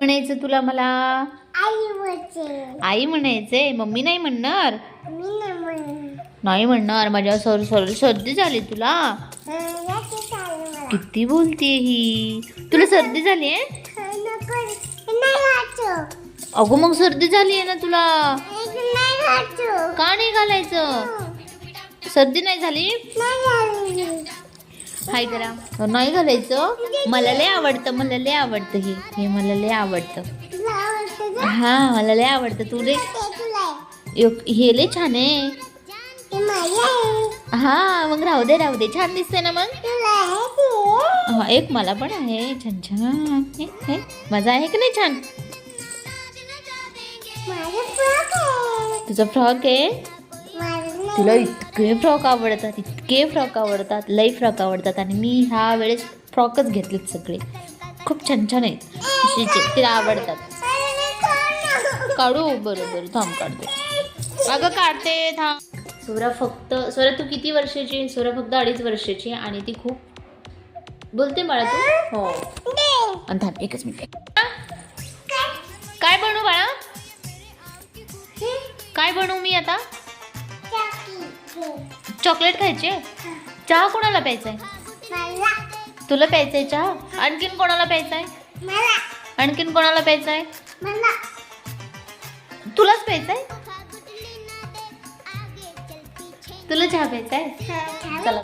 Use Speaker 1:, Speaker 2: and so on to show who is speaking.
Speaker 1: म्हणायचं तुला मला?
Speaker 2: आई
Speaker 1: आई म्हणायचंय. मम्मी नाही म्हणणार?
Speaker 2: मी
Speaker 1: नाही म्हणणार. माझ्या सर्दी झाली तुला? किती बोलतीये ही. तुला सर्दी झाली आहे? अगो मग सर्दी झाली आहे ना तुला. का नाही घालायचं? सर्दी नाही झाली? हाय करा. नाही घालायचं. मला लय आवडतं. मला लय आवडतं हे मला लय आवडतं. हा मला लय आवडतं. तू रे हे लय छान आहे. हा मग राहू दे छान दिसते ना मग. हा एक मला पण आहे छान छान. हे माझा आहे की नाही छान? तुझा फ्रॉक आहे? तुला इतके फ्रॉक आवडतात लई फ्रॉक आवडतात. आणि मी ह्या वेळेस फ्रॉकच घेतलेत सगळे. खूप छान छान आहेत. तिला आवडतात. काढू? बरोबर थांब काढते. अगं काढते थांब. स्वरा तू किती वर्षाची? स्वरा फक्त 2.5 वर्षाची आणि ती खूप बोलते बाळा तू. हो आणि थांब एकच मिनिट. काय बनवू बाळा? काय बनवू मी आता? चॉकलेट खायचे? चहा कोणाला प्यायचाय? तुला प्यायचाय चहा? आणखीन कोणाला प्यायचाय? आणखीन कोणाला प्यायचाय? तुलाच प्यायचाय? तुला चहा प्यायचाय? चला